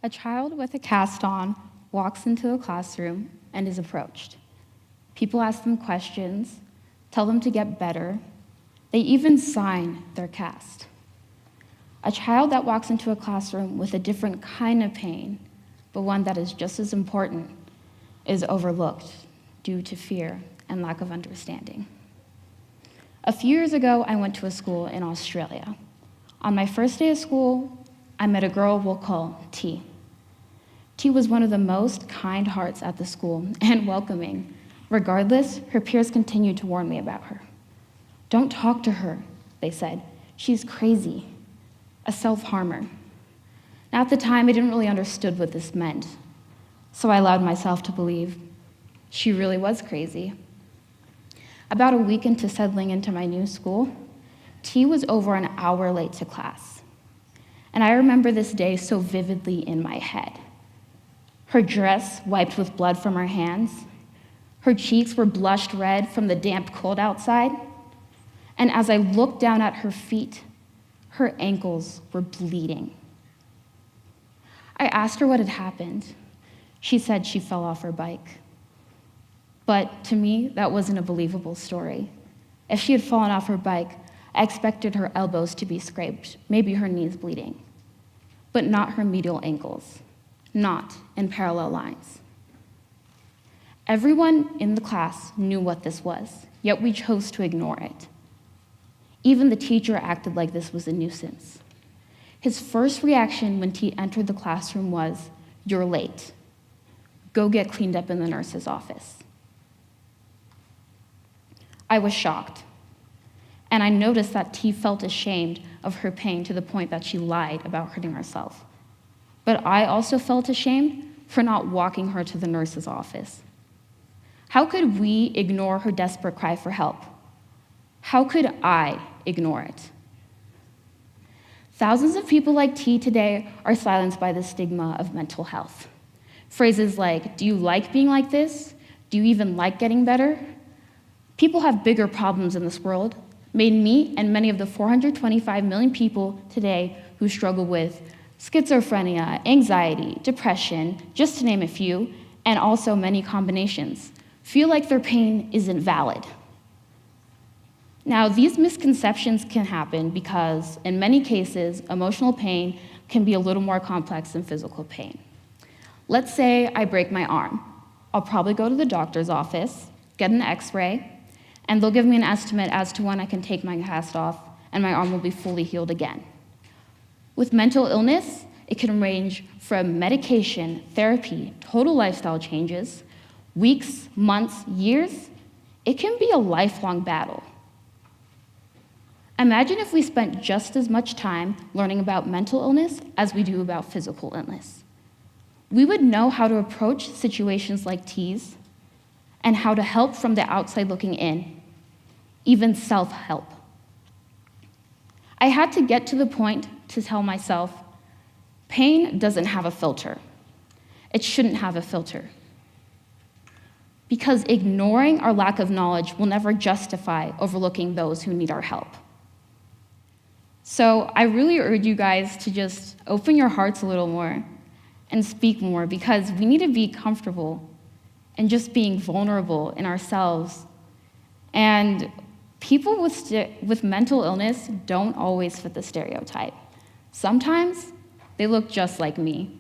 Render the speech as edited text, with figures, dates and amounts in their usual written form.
A child with a cast on walks into a classroom and is approached. People ask them questions, tell them to get better. They even sign their cast. A child that walks into a classroom with a different kind of pain, but one that is just as important, is overlooked due to fear and lack of understanding. A few years ago, I went to a school in Australia. On my first day of school, I met a girl we'll call T. T was one of the most kind hearts at the school and welcoming. Regardless, her peers continued to warn me about her. "Don't talk to her," they said. "She's crazy, a self-harmer." Now, at the time, I didn't really understand what this meant, so I allowed myself to believe she really was crazy. About a week into settling into my new school, T was over an hour late to class. And I remember this day so vividly in my head. Her dress wiped with blood from her hands. Her cheeks were blushed red from the damp cold outside. And as I looked down at her feet, her ankles were bleeding. I asked her what had happened. She said she fell off her bike. But to me, that wasn't a believable story. If she had fallen off her bike, I expected her elbows to be scraped, maybe her knees bleeding, but not her medial ankles, not in parallel lines. Everyone in the class knew what this was, yet we chose to ignore it. Even the teacher acted like this was a nuisance. His first reaction when T entered the classroom was, "You're late. Go get cleaned up in the nurse's office." I was shocked, and I noticed that T felt ashamed of her pain to the point that she lied about hurting herself. But I also felt ashamed for not walking her to the nurse's office. How could we ignore her desperate cry for help? How could I ignore it? Thousands of people like T today are silenced by the stigma of mental health. Phrases like, "Do you like being like this? Do you even like getting better?" People have bigger problems in this world, made me and many of the 425 million people today who struggle with schizophrenia, anxiety, depression, just to name a few, and also many combinations, feel like their pain isn't valid. Now, these misconceptions can happen because, in many cases, emotional pain can be a little more complex than physical pain. Let's say I break my arm. I'll probably go to the doctor's office, get an x-ray, and they'll give me an estimate as to when I can take my cast off and my arm will be fully healed again. With mental illness, it can range from medication, therapy, total lifestyle changes, weeks, months, years. It can be a lifelong battle. Imagine if we spent just as much time learning about mental illness as we do about physical illness. We would know how to approach situations like T's and how to help from the outside looking in, even self-help. I had to get to the point to tell myself, pain doesn't have a filter. It shouldn't have a filter. Because ignoring our lack of knowledge will never justify overlooking those who need our help. So I really urge you guys to just open your hearts a little more and speak more, because we need to be comfortable in just being vulnerable in ourselves. And people with mental illness don't always fit the stereotype. Sometimes they look just like me.